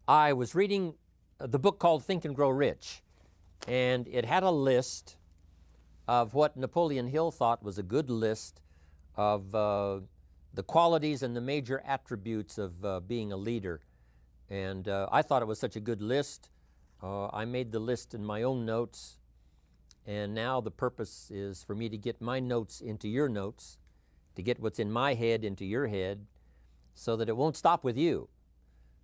I was reading the book called Think and Grow Rich, and it had a list of what Napoleon Hill thought was a good list of the qualities and the major attributes of being a leader. And I thought it was such a good list. I made the list in my own notes, and now the purpose is for me to get my notes into your notes, to get what's in my head into your head, so that it won't stop with you,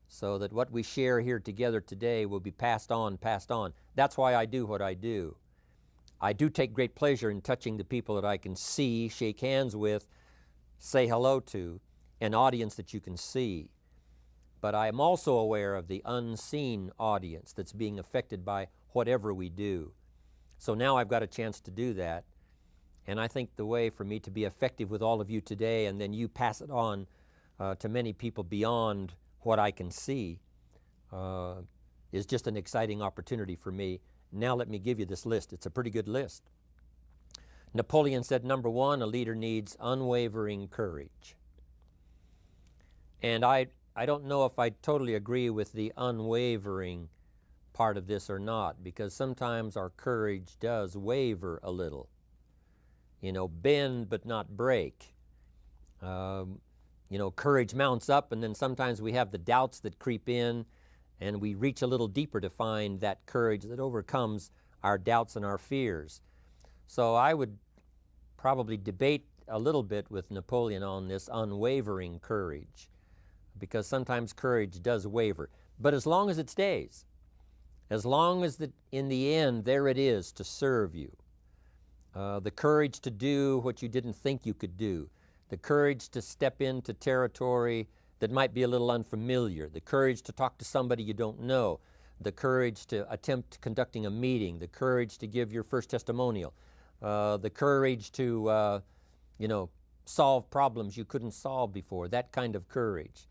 so that what we share here together today will be passed on, passed on. That's why I do what I do. I do take great pleasure in touching the people that I can see, shake hands with, say hello to, an audience that you can see. But I am also aware of the unseen audience that's being affected by whatever we do. So now I've got a chance to do that. And I think the way for me to be effective with all of you today, and then you pass it on to many people beyond what I can see, is just an exciting opportunity for me. Now let me give you this list. It's a pretty good list. Napoleon said, number one, a leader needs unwavering courage. And I don't know if I totally agree with the unwavering part of this or not, because sometimes our courage does waver a little. You know, bend but not break. You know, courage mounts up, and then sometimes we have the doubts that creep in, and we reach a little deeper to find that courage that overcomes our doubts and our fears. So I would probably debate a little bit with Napoleon on this unwavering courage, because sometimes courage does waver. But as long as it stays, as long as in the end there it is to serve you, the courage to do what you didn't think you could do, the courage to step into territory that might be a little unfamiliar, the courage to talk to somebody you don't know, the courage to attempt conducting a meeting, the courage to give your first testimonial, the courage to, solve problems you couldn't solve before, that kind of courage.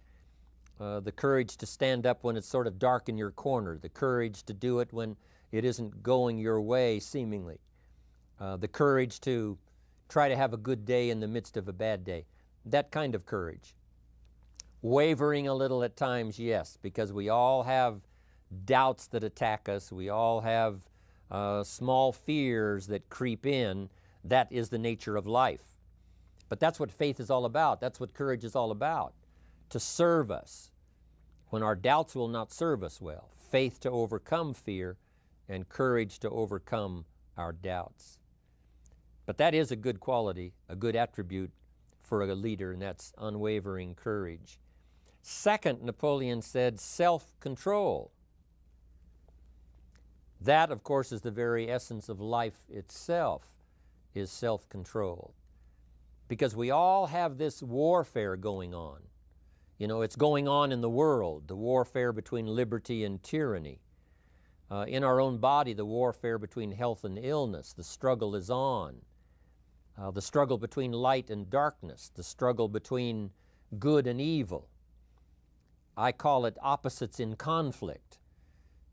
The courage to stand up when it's sort of dark in your corner, the courage to do it when it isn't going your way, seemingly. The courage to try to have a good day in the midst of a bad day, that kind of courage. Wavering a little at times, yes, because we all have doubts that attack us. We all have small fears that creep in. That is the nature of life. But that's what faith is all about. That's what courage is all about, to serve us when our doubts will not serve us well. Faith to overcome fear, and courage to overcome our doubts. But that is a good quality, a good attribute for a leader, and that's unwavering courage. Second, Napoleon said self-control. That, of course, is the very essence of life itself, is self-control. Because we all have this warfare going on. You know, it's going on in the world, the warfare between liberty and tyranny. In our own body, the warfare between health and illness, the struggle is on. The struggle between light and darkness, the struggle between good and evil. I call it opposites in conflict.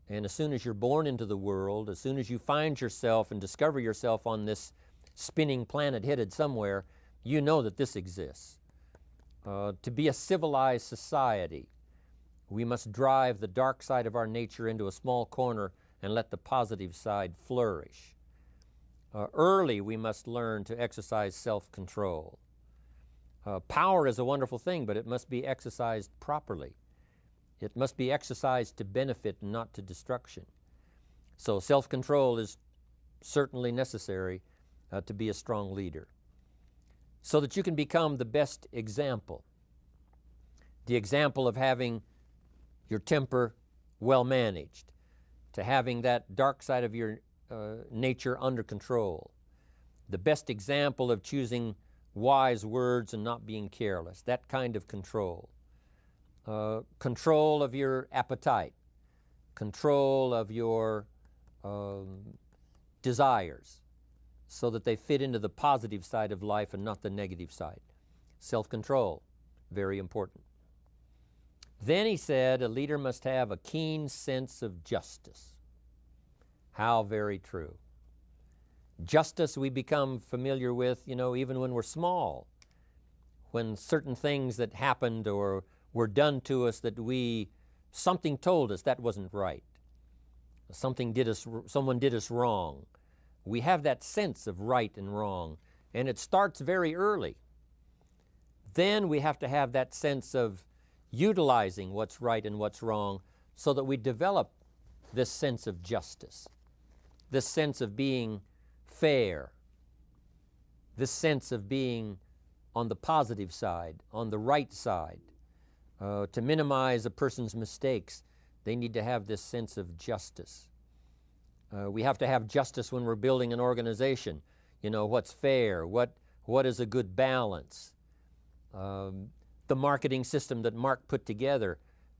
And as soon as you're born into the world, as soon as you find yourself and discover yourself on this spinning planet headed somewhere, you know that this exists. To be a civilized society, we must drive the dark side of our nature into a small corner and let the positive side flourish. Early, we must learn to exercise self-control. Power is a wonderful thing, but it must be exercised properly. It must be exercised to benefit and not to destruction. So self-control is certainly necessary to be a strong leader, so that you can become the best example. The example of having your temper well managed, to having that dark side of your nature under control. The best example of choosing wise words and not being careless, that kind of control. Control of your appetite, control of your desires, so that they fit into the positive side of life and not the negative side. Self-control, very important. Then he said, a leader must have a keen sense of justice. How very true. Justice we become familiar with, even when we're small, when certain things that happened or were done to us that we something told us that wasn't right. Someone did us wrong. We have that sense of right and wrong, and it starts very early. Then we have to have that sense of utilizing what's right and what's wrong so that we develop this sense of justice, this sense of being fair, this sense of being on the positive side, on the right side. To minimize a person's mistakes, they need to have this sense of justice. We have to have justice when we're building an organization. You know, what's fair, what is a good balance. The marketing system that Mark put together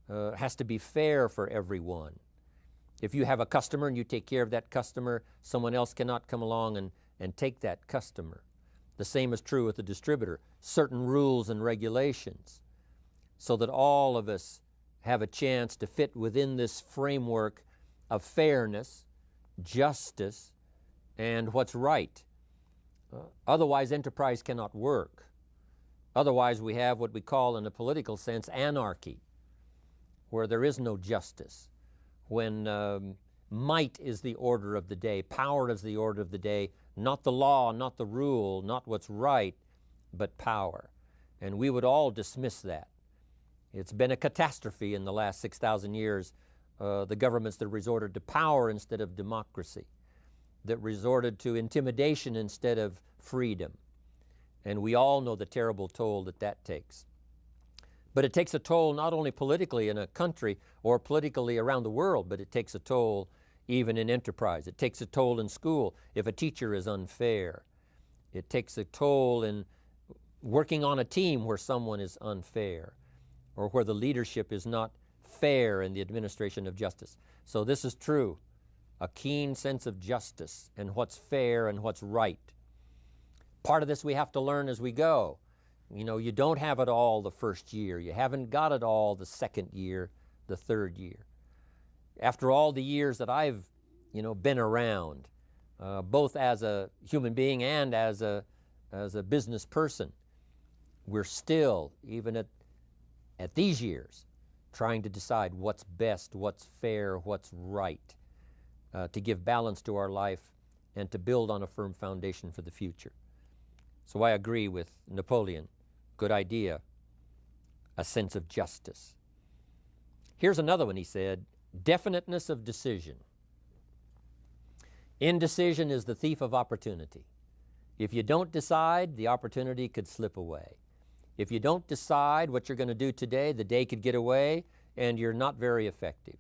has to be fair for everyone. If you have a customer and you take care of that customer, someone else cannot come along and take that customer. The same is true with the distributor. Certain rules and regulations so that all of us have a chance to fit within this framework of fairness, justice, and what's right. Otherwise, enterprise cannot work. Otherwise, we have what we call in a political sense anarchy, where there is no justice, when might is the order of the day, power is the order of the day, not the law, not the rule, not what's right, but power. And we would all dismiss that. It's been a catastrophe in the last 6,000 years, the governments that resorted to power instead of democracy, that resorted to intimidation instead of freedom. And we all know the terrible toll that that takes. But it takes a toll not only politically in a country or politically around the world, but it takes a toll even in enterprise. It takes a toll in school if a teacher is unfair. It takes a toll in working on a team where someone is unfair or where the leadership is not fair in the administration of justice. So this is true, a keen sense of justice and what's fair and what's right. Part of this we have to learn as we go. You know, you don't have it all the first year. You haven't got it all the second year, the third year. After all the years that I've, been around, both as a human being and as a business person, we're still, even at these years, trying to decide what's best, what's fair, what's right, to give balance to our life and to build on a firm foundation for the future. So I agree with Napoleon. Good idea. A sense of justice. Here's another one, he said, definiteness of decision. Indecision is the thief of opportunity. If you don't decide, the opportunity could slip away. If you don't decide what you're going to do today, the day could get away and you're not very effective.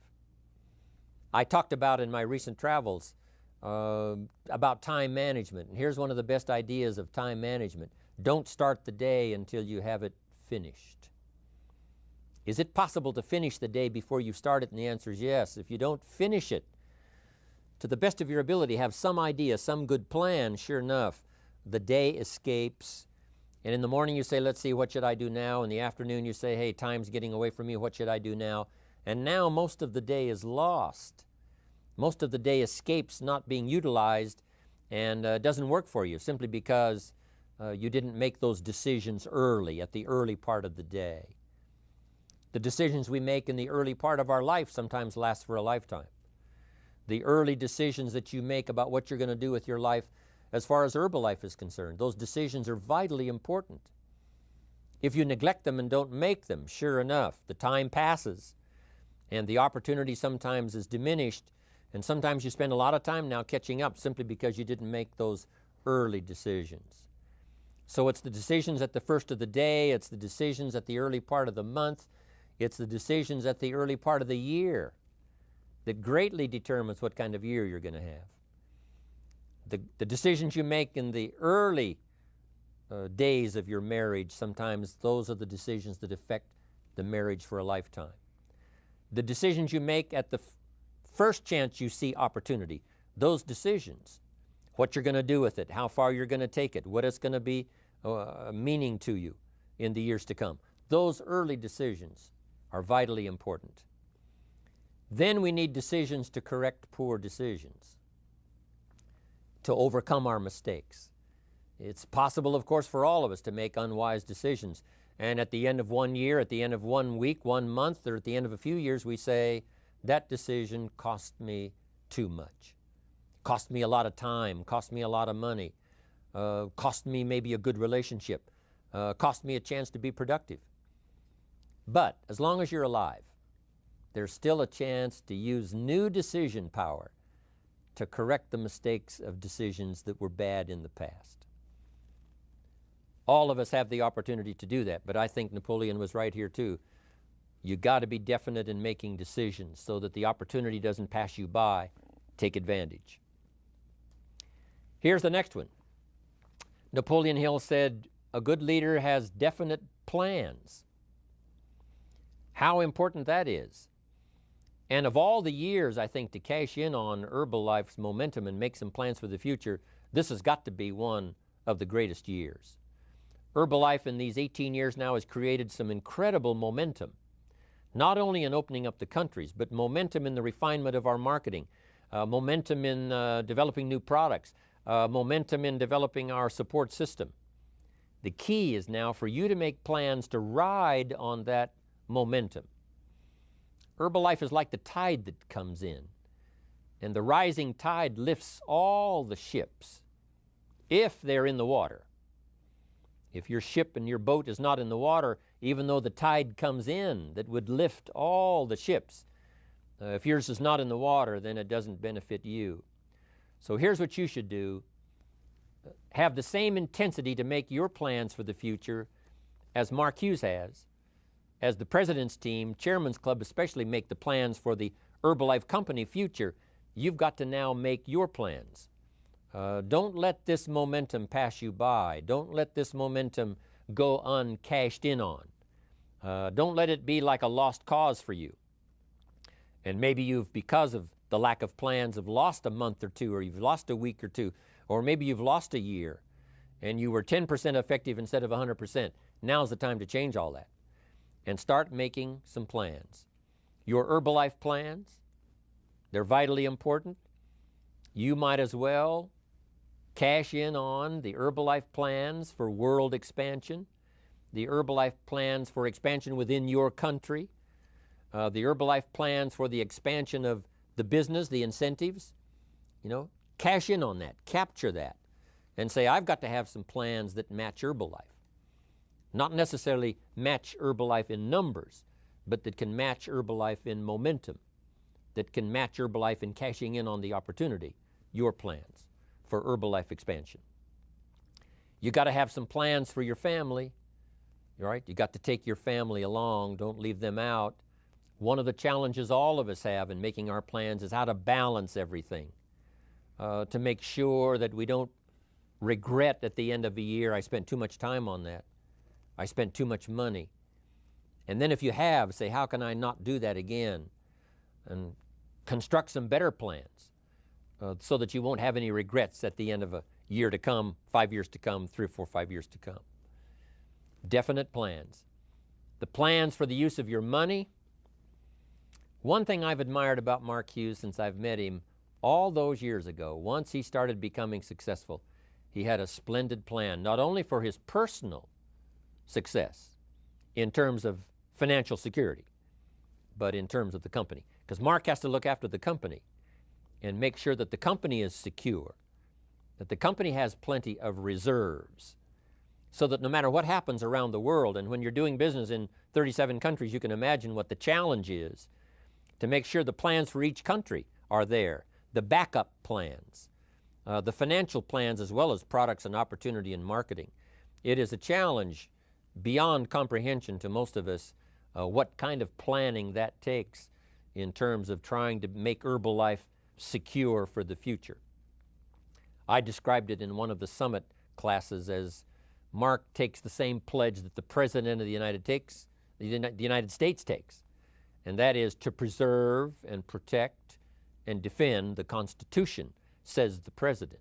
I talked about in my recent travels about time management. And here's one of the best ideas of time management. Don't start the day until you have it finished. Is it possible to finish the day before you start it? And the answer is yes. If you don't finish it to the best of your ability, have some idea, some good plan, sure enough, the day escapes. And in the morning you say, let's see, what should I do now? In the afternoon you say, hey, time's getting away from me, what should I do now? And now most of the day is lost. Most of the day escapes not being utilized and doesn't work for you simply because you didn't make those decisions early, at the early part of the day. The decisions we make in the early part of our life sometimes last for a lifetime. The early decisions that you make about what you're going to do with your life as far as Herbalife is concerned, those decisions are vitally important. If you neglect them and don't make them, sure enough, the time passes and the opportunity sometimes is diminished, and sometimes you spend a lot of time now catching up simply because you didn't make those early decisions. So it's the decisions at the first of the day, it's the decisions at the early part of the month, it's the decisions at the early part of the year that greatly determines what kind of year you're going to have. The decisions you make in the early days of your marriage, sometimes those are the decisions that affect the marriage for a lifetime. The decisions you make at the first chance you see opportunity, those decisions, what you're going to do with it, how far you're going to take it, what it's going to be meaning to you in the years to come. Those early decisions are vitally important. Then we need decisions to correct poor decisions, to overcome our mistakes. It's possible, of course, for all of us to make unwise decisions. And at the end of 1 year, at the end of 1 week, 1 month, or at the end of a few years, we say, that decision cost me too much. Cost me a lot of time, cost me a lot of money, cost me maybe a good relationship, cost me a chance to be productive. But as long as you're alive, there's still a chance to use new decision power to correct the mistakes of decisions that were bad in the past. All of us have the opportunity to do that, but I think Napoleon was right here too. You got to be definite in making decisions so that the opportunity doesn't pass you by. Take advantage. Here's the next one. Napoleon Hill said, a good leader has definite plans. How important that is. And of all the years, I think, to cash in on Herbalife's momentum and make some plans for the future, this has got to be one of the greatest years. Herbalife in these 18 years now has created some incredible momentum, not only in opening up the countries, but momentum in the refinement of our marketing, momentum in developing new products, momentum in developing our support system. The key is now for you to make plans to ride on that momentum. Herbalife is like the tide that comes in, and the rising tide lifts all the ships if they're in the water. If your ship and your boat is not in the water, even though the tide comes in that would lift all the ships, if yours is not in the water, then it doesn't benefit you. So here's what you should do. Have the same intensity to make your plans for the future as Mark Hughes has, as the President's team, Chairman's Club especially, make the plans for the Herbalife Company future. You've got to now make your plans. Don't let this momentum pass you by. Don't let this momentum go uncashed in on. Don't let it be like a lost cause for you. And maybe you've, because of the lack of plans, have lost a month or two, or you've lost a week or two, or maybe you've lost a year, and you were 10% effective instead of 100%. Now's the time to change all that and start making some plans. Your Herbalife plans, they're vitally important. You might as well cash in on the Herbalife plans for world expansion, the Herbalife plans for expansion within your country, the Herbalife plans for the expansion of the business, the incentives. Cash in on that, capture that, and say, I've got to have some plans that match Herbalife. Not necessarily match Herbalife in numbers, but that can match Herbalife in momentum, that can match Herbalife in cashing in on the opportunity, your plans for Herbalife expansion. You got to have some plans for your family, right? You got to take your family along, don't leave them out. One of the challenges all of us have in making our plans is how to balance everything, to make sure that we don't regret at the end of a year, I spent too much time on that. I spent too much money. And then if you have, say, how can I not do that again? And construct some better plans so that you won't have any regrets at the end of a year to come, 5 years to come, 3 or 4, 5 years to come. Definite plans. The plans for the use of your money. One thing I've admired about Mark Hughes since I've met him all those years ago, once he started becoming successful, he had a splendid plan, not only for his personal success in terms of financial security, but in terms of the company. Because Mark has to look after the company and make sure that the company is secure, that the company has plenty of reserves, so that no matter what happens around the world, and when you're doing business in 37 countries, you can imagine what the challenge is to make sure the plans for each country are there, the backup plans, the financial plans, as well as products and opportunity and marketing. It is a challenge beyond comprehension to most of us what kind of planning that takes in terms of trying to make Herbalife secure for the future. I described it in one of the summit classes as Mark takes the same pledge that the President of the United States takes, and that is to preserve and protect and defend the Constitution, says the President.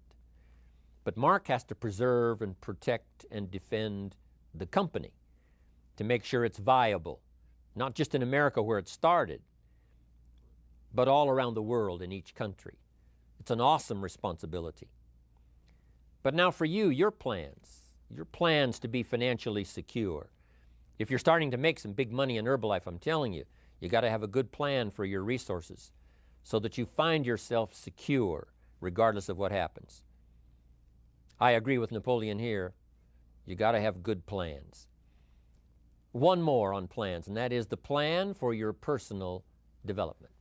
But Mark has to preserve and protect and defend the company to make sure it's viable, not just in America where it started, but all around the world in each country. It's an awesome responsibility. But now for you, your plans to be financially secure. If you're starting to make some big money in Herbalife, I'm telling you, you got to have a good plan for your resources so that you find yourself secure regardless of what happens. I agree with Napoleon here. You got to have good plans. One more on plans, and that is the plan for your personal development.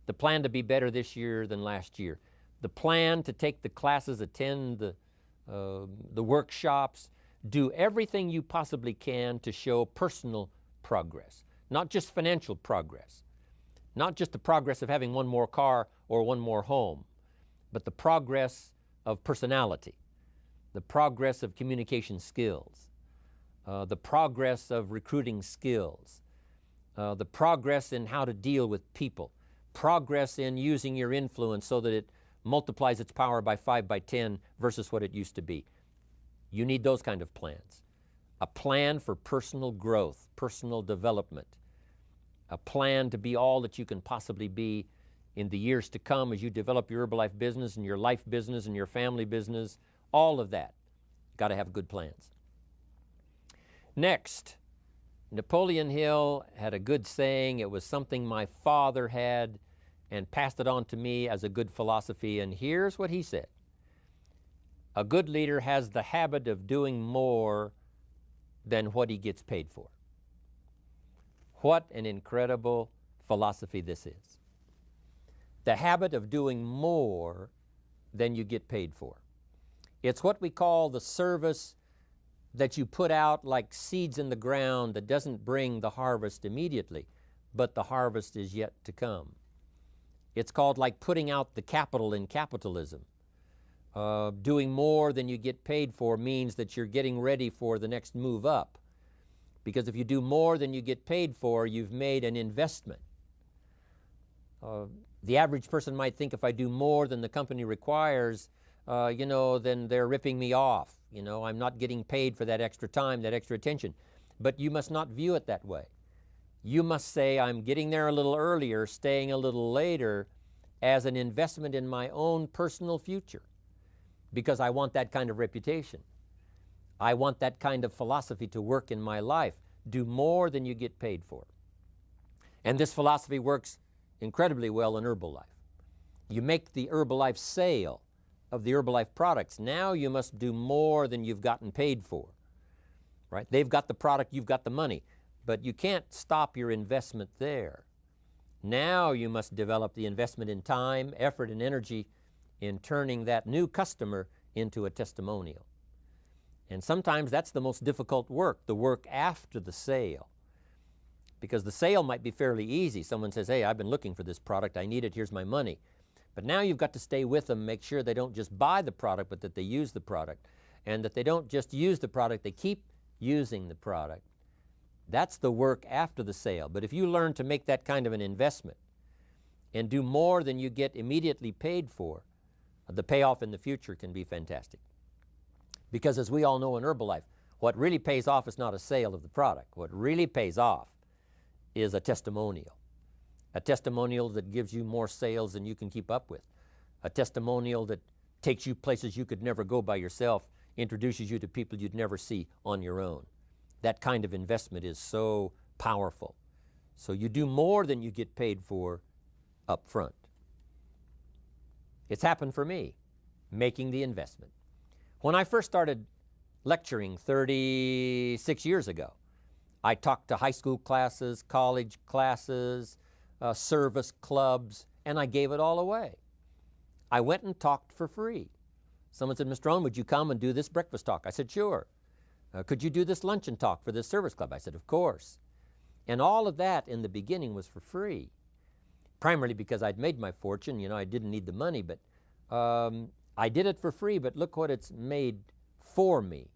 The plan to be better this year than last year. The plan to take the classes, attend the workshops, do everything you possibly can to show personal progress, not just financial progress, not just the progress of having one more car or one more home, but the progress of personality, the progress of communication skills, the progress of recruiting skills, the progress in how to deal with people, progress in using your influence so that it multiplies its power by 5 by 10 versus what it used to be. You need those kind of plans. A plan for personal growth, personal development, a plan to be all that you can possibly be in the years to come as you develop your Herbalife business and your life business and your family business, all of that. Got to have good plans. Next, Napoleon Hill had a good saying. It was something my father had and passed it on to me as a good philosophy, and here's what he said. A good leader has the habit of doing more than what he gets paid for. What an incredible philosophy this is. The habit of doing more than you get paid for. It's what we call the service that you put out like seeds in the ground that doesn't bring the harvest immediately, but the harvest is yet to come. It's called like putting out the capital in capitalism. Doing more than you get paid for means that you're getting ready for the next move up. Because if you do more than you get paid for, you've made an investment. The average person might think if I do more than the company requires, then they're ripping me off. I'm not getting paid for that extra time, that extra attention. But you must not view it that way. You must say, I'm getting there a little earlier, staying a little later, as an investment in my own personal future. Because I want that kind of reputation. I want that kind of philosophy to work in my life. Do more than you get paid for. And this philosophy works incredibly well in Herbalife. You make the Herbalife sale of the Herbalife products. Now you must do more than you've gotten paid for. Right? They've got the product, you've got the money. But you can't stop your investment there. Now you must develop the investment in time, effort, and energy in turning that new customer into a testimonial. And sometimes that's the most difficult work, the work after the sale. Because the sale might be fairly easy. Someone says, hey, I've been looking for this product, I need it, here's my money. But now you've got to stay with them, make sure they don't just buy the product, but that they use the product. And that they don't just use the product, they keep using the product. That's the work after the sale. But if you learn to make that kind of an investment and do more than you get immediately paid for, the payoff in the future can be fantastic. Because as we all know in Herbalife, what really pays off is not a sale of the product. What really pays off is a testimonial. A testimonial that gives you more sales than you can keep up with. A testimonial that takes you places you could never go by yourself, introduces you to people you'd never see on your own. That kind of investment is so powerful. So you do more than you get paid for up front. It's happened for me, making the investment. When I first started lecturing 36 years ago, I talked to high school classes, college classes, service clubs, and I gave it all away. I went and talked for free. Someone said, Mr. Rohn, would you come and do this breakfast talk? I said, sure. Could you do this luncheon talk for this service club? I said, of course. And all of that in the beginning was for free, primarily because I'd made my fortune. I didn't need the money, but I did it for free. But look what it's made for me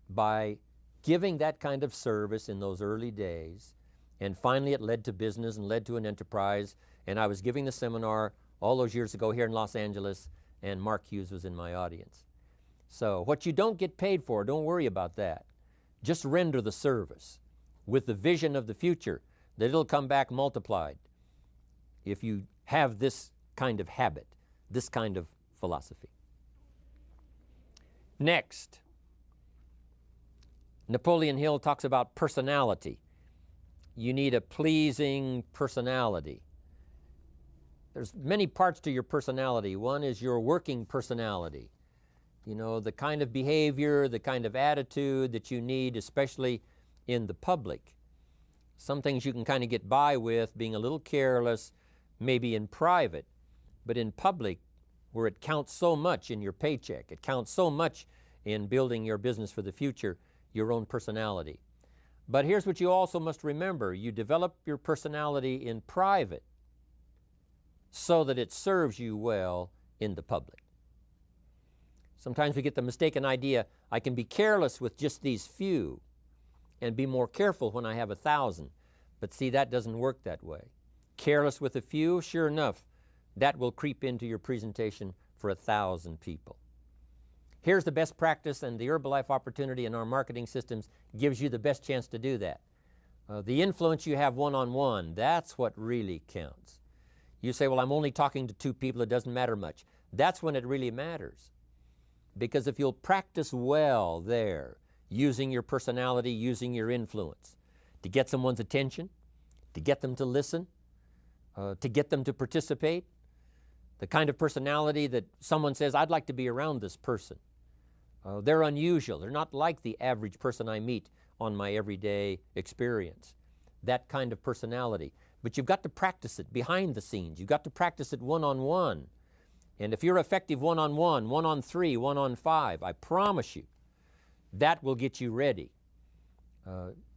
by giving that kind of service in those early days. And finally it led to business and led to an enterprise. And I was giving the seminar all those years ago here in Los Angeles, and Mark Hughes was in my audience. So what you don't get paid for, don't worry about that. Just render the service with the vision of the future that it'll come back multiplied if you have this kind of habit, this kind of philosophy. Next, Napoleon Hill talks about personality. You need a pleasing personality. There's many parts to your personality. One is your working personality. You know, the kind of behavior, the kind of attitude that you need, especially in the public. Some things you can kind of get by with, being a little careless, maybe in private, but in public, where it counts so much in your paycheck, it counts so much in building your business for the future, your own personality. But here's what you also must remember. You develop your personality in private so that it serves you well in the public. Sometimes we get the mistaken idea, I can be careless with just these few and be more careful when I have 1,000. But see, that doesn't work that way. Careless with a few, sure enough, that will creep into your presentation for 1,000 people. Here's the best practice, and the Herbalife opportunity in our marketing systems gives you the best chance to do that. The influence you have one-on-one, that's what really counts. You say, well, I'm only talking to 2 people, it doesn't matter much. That's when it really matters. Because if you'll practice well there, using your personality, using your influence, to get someone's attention, to get them to listen, to get them to participate, the kind of personality that someone says, I'd like to be around this person. They're unusual. They're not like the average person I meet on my everyday experience. That kind of personality. But you've got to practice it behind the scenes. You've got to practice it one-on-one. And if you're effective one-on-one, 1-on-3, 1-on-5, I promise you, that will get you ready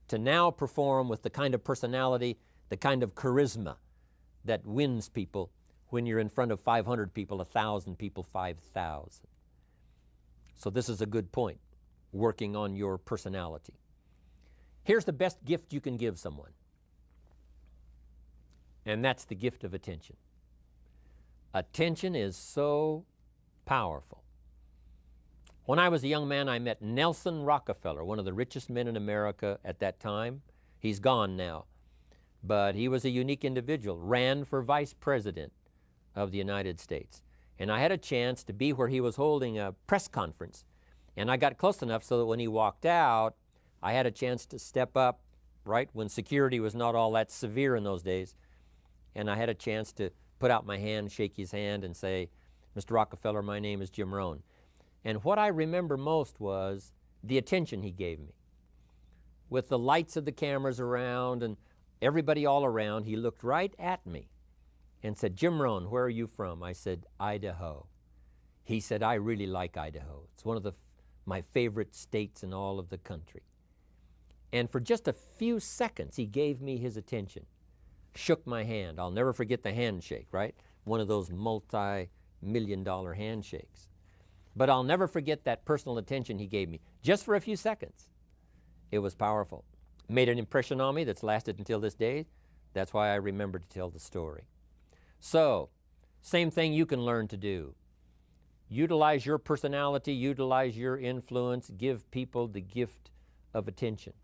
to now perform with the kind of personality, the kind of charisma that wins people when you're in front of 500 people, 1,000 people, 5,000. So this is a good point, working on your personality. Here's the best gift you can give someone, and that's the gift of attention. Attention is so powerful. When I was a young man, I met Nelson Rockefeller, one of the richest men in America at that time. He's gone now, but he was a unique individual, ran for vice president of the United States. And I had a chance to be where he was holding a press conference. And I got close enough so that when he walked out, I had a chance to step up, right, when security was not all that severe in those days. And I had a chance to put out my hand, shake his hand, and say, Mr. Rockefeller, my name is Jim Rohn. And what I remember most was the attention he gave me. With the lights of the cameras around and everybody all around, he looked right at me and said, Jim Rohn, where are you from? I said, Idaho. He said, I really like Idaho. It's one of my favorite states in all of the country. And for just a few seconds, he gave me his attention, shook my hand. I'll never forget the handshake, right? One of those multi-million-dollar handshakes. But I'll never forget that personal attention he gave me, just for a few seconds. It was powerful. Made an impression on me that's lasted until this day. That's why I remember to tell the story. So, same thing you can learn to do. Utilize your personality, utilize your influence, give people the gift of attention.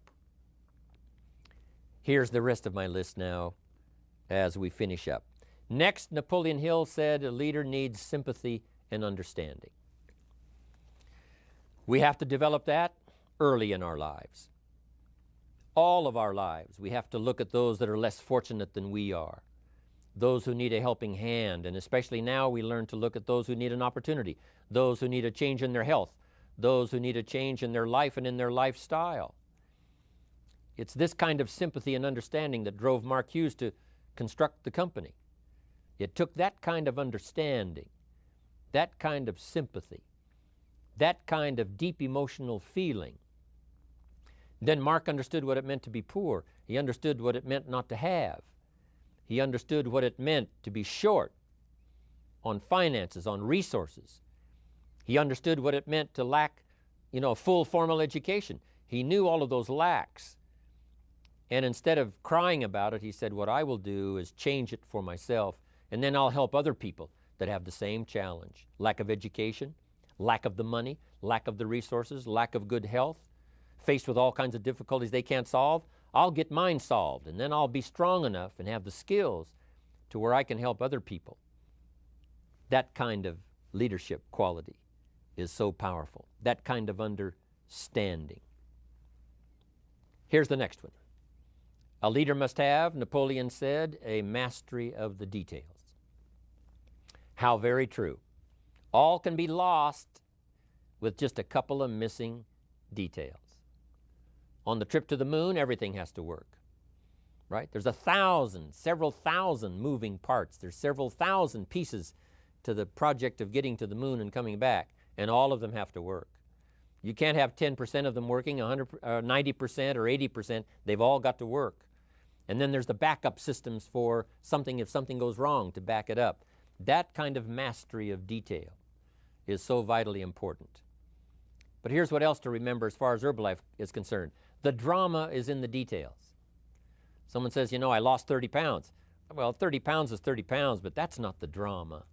Here's the rest of my list now as we finish up. Next, Napoleon Hill said a leader needs sympathy and understanding. We have to develop that early in our lives. All of our lives, we have to look at those that are less fortunate than we are, those who need a helping hand, and especially now we learn to look at those who need an opportunity, those who need a change in their health, those who need a change in their life and in their lifestyle. It's this kind of sympathy and understanding that drove Mark Hughes to construct the company. It took that kind of understanding, that kind of sympathy, that kind of deep emotional feeling. Then Mark understood what it meant to be poor. He understood what it meant not to have. He understood what it meant to be short on finances, on resources. He understood what it meant to lack, a full formal education. He knew all of those lacks. And instead of crying about it, he said, what I will do is change it for myself, and then I'll help other people that have the same challenge. Lack of education, lack of the money, lack of the resources, lack of good health, faced with all kinds of difficulties they can't solve. I'll get mine solved, and then I'll be strong enough and have the skills to where I can help other people. That kind of leadership quality is so powerful. that kind of understanding. Here's the next one. A leader must have, Napoleon said, a mastery of the details. How very true. All can be lost with just a couple of missing details. On the trip to the moon, everything has to work, right? There's several thousand moving parts. There's several thousand pieces to the project of getting to the moon and coming back, and all of them have to work. You can't have 10% of them working, 90% or 80%. They've all got to work. And then there's the backup systems for something if something goes wrong to back it up. That kind of mastery of detail is so vitally important. But here's what else to remember as far as Herbalife is concerned. The drama is in the details. Someone says, you know, I lost 30 pounds. Well, 30 pounds is 30 pounds, but that's not the drama.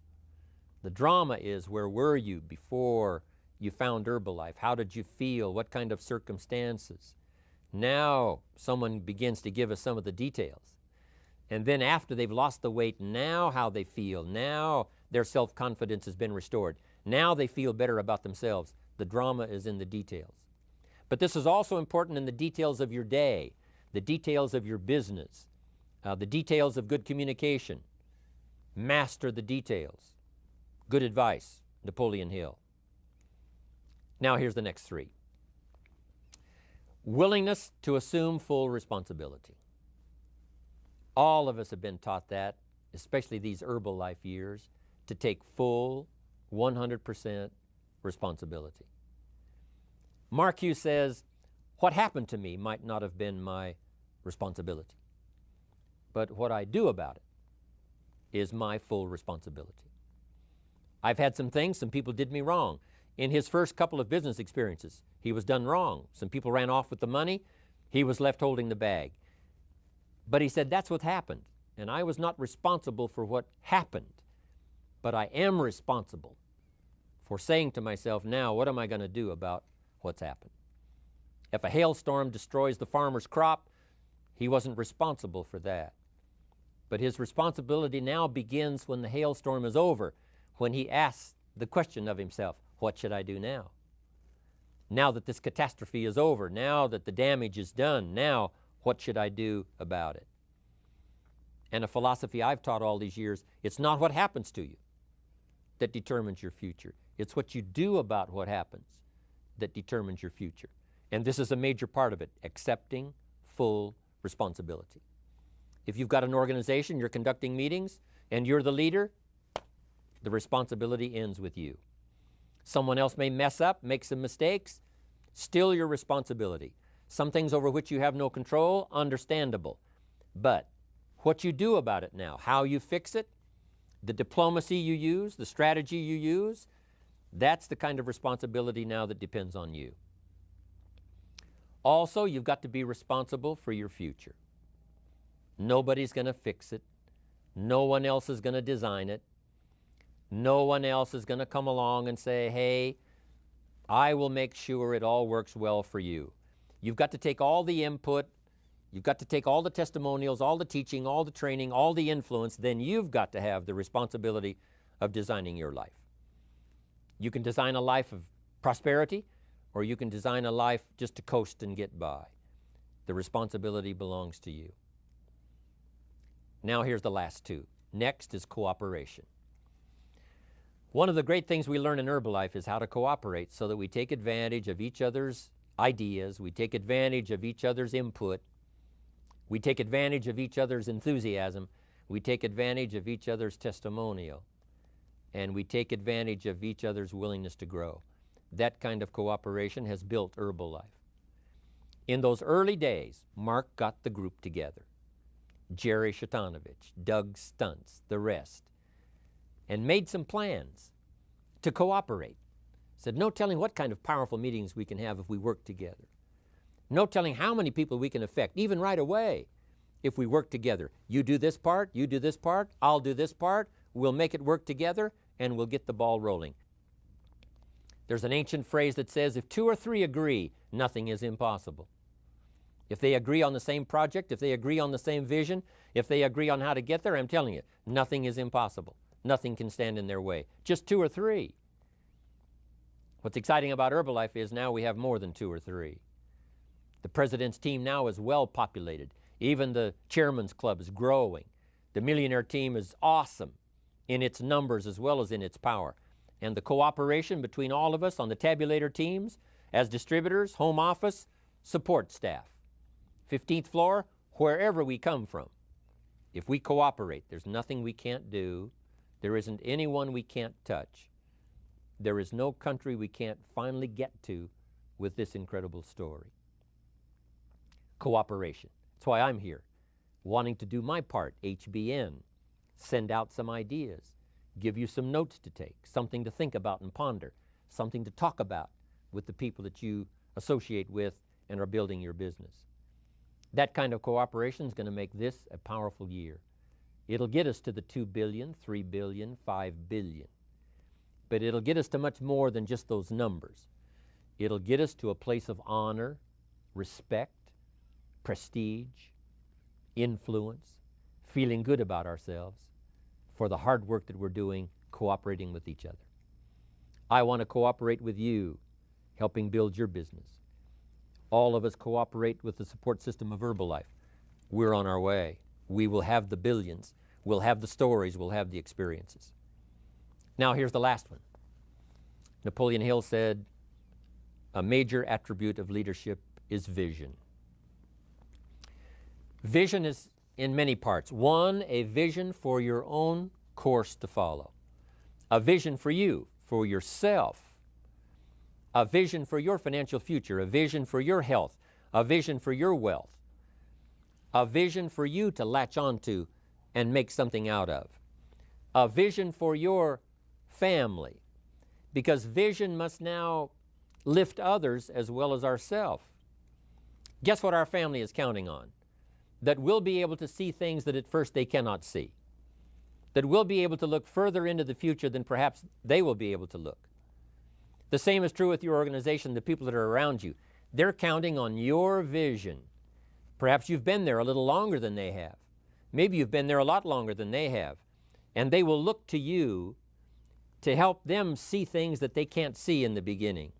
The drama is, where were you before you found Herbalife? How did you feel? What kind of circumstances? Now someone begins to give us some of the details. And then after they've lost the weight, now how they feel. Now their self-confidence has been restored. Now they feel better about themselves. The drama is in the details. But this is also important in the details of your day, the details of your business, the details of good communication. Master the details. Good advice, Napoleon Hill. Now here's the next three. Willingness to assume full responsibility. All of us have been taught that, especially these Herbalife years, to take full 100% responsibility. Mark Hughes says, what happened to me might not have been my responsibility, but what I do about it is my full responsibility. I've had some people did me wrong. In his first couple of business experiences, he was done wrong. Some people ran off with the money. He was left holding the bag. But he said, that's what happened. And I was not responsible for what happened, but I am responsible for saying to myself, now, what am I going to do about what's happened? If a hailstorm destroys the farmer's crop, he wasn't responsible for that. But his responsibility now begins when the hailstorm is over, when he asks the question of himself, what should I do now? Now that this catastrophe is over, now that the damage is done, now what should I do about it? And a philosophy I've taught all these years, it's not what happens to you that determines your future. It's what you do about what happens that determines your future. And this is a major part of it, accepting full responsibility. If you've got an organization, you're conducting meetings, and you're the leader, the responsibility ends with you. Someone else may mess up, make some mistakes, still your responsibility. Some things over which you have no control, understandable. But what you do about it now, how you fix it, the diplomacy you use, the strategy you use, that's the kind of responsibility now that depends on you. Also, you've got to be responsible for your future. Nobody's going to fix it. No one else is going to design it. No one else is going to come along and say, hey, I will make sure it all works well for you. You've got to take all the input, you've got to take all the testimonials, all the teaching, all the training, all the influence, then you've got to have the responsibility of designing your life. You can design a life of prosperity, or you can design a life just to coast and get by. The responsibility belongs to you. Now here's the last two. Next is cooperation. One of the great things we learn in Herbalife is how to cooperate so that we take advantage of each other's ideas, we take advantage of each other's input, we take advantage of each other's enthusiasm, we take advantage of each other's testimonial, and we take advantage of each other's willingness to grow. That kind of cooperation has built Herbalife. In those early days, Mark got the group together. Jerry Shatanovich, Doug Stuntz, the rest, and made some plans to cooperate. Said, no telling what kind of powerful meetings we can have if we work together. No telling how many people we can affect, even right away, if we work together. You do this part, you do this part, I'll do this part, we'll make it work together, and we'll get the ball rolling. There's an ancient phrase that says, if two or three agree, nothing is impossible. If they agree on the same project, if they agree on the same vision, if they agree on how to get there, I'm telling you, nothing is impossible. Nothing can stand in their way. Just two or three. What's exciting about Herbalife is now we have more than 2 or 3. The president's team now is well populated. Even the chairman's club is growing. The millionaire team is awesome in its numbers as well as in its power. And the cooperation between all of us on the tabulator teams, as distributors, home office, support staff, 15th floor, wherever we come from. If we cooperate, there's nothing we can't do. There isn't anyone we can't touch. There is no country we can't finally get to with this incredible story. Cooperation. That's why I'm here, wanting to do my part, HBN, send out some ideas, give you some notes to take, something to think about and ponder, something to talk about with the people that you associate with and are building your business. That kind of cooperation is going to make this a powerful year. It'll get us to the 2 billion, 3 billion, 5 billion. But it'll get us to much more than just those numbers. It'll get us to a place of honor, respect, prestige, influence, feeling good about ourselves for the hard work that we're doing, cooperating with each other. I want to cooperate with you, helping build your business. All of us cooperate with the support system of Herbalife. We're on our way. We will have the billions. We'll have the stories. We'll have the experiences. Now here's the last one. Napoleon Hill said, a major attribute of leadership is vision. Vision is in many parts. One, a vision for your own course to follow. A vision for you, for yourself. A vision for your financial future. A vision for your health. A vision for your wealth. A vision for you to latch onto and make something out of. A vision for your family. Because vision must now lift others as well as ourselves. Guess what our family is counting on? That we'll be able to see things that at first they cannot see. That we'll be able to look further into the future than perhaps they will be able to look. The same is true with your organization, the people that are around you. They're counting on your vision. Perhaps you've been there a little longer than they have. Maybe you've been there a lot longer than they have. And they will look to you to help them see things that they can't see in the beginning.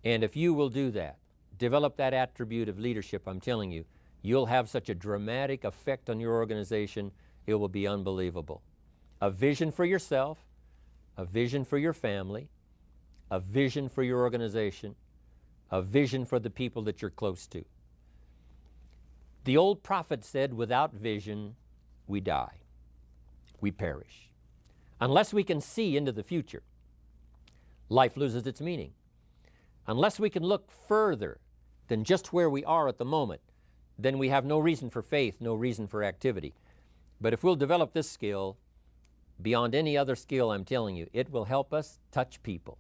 And if you will do that, develop that attribute of leadership, I'm telling you, you'll have such a dramatic effect on your organization, it will be unbelievable. A vision for yourself, a vision for your family, a vision for your organization, a vision for the people that you're close to. The old prophet said, without vision, we die. We perish. Unless we can see into the future, life loses its meaning. Unless we can look further than just where we are at the moment, then we have no reason for faith, no reason for activity. But if we'll develop this skill, beyond any other skill, I'm telling you, it will help us touch people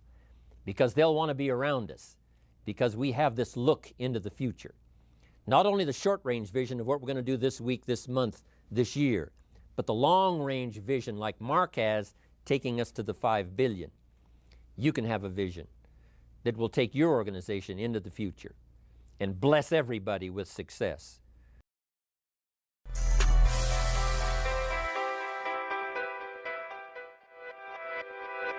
because they'll want to be around us because we have this look into the future. Not only the short-range vision of what we're going to do this week, this month, this year, but the long-range vision like Mark has, taking us to the 5 billion. You can have a vision that will take your organization into the future and bless everybody with success.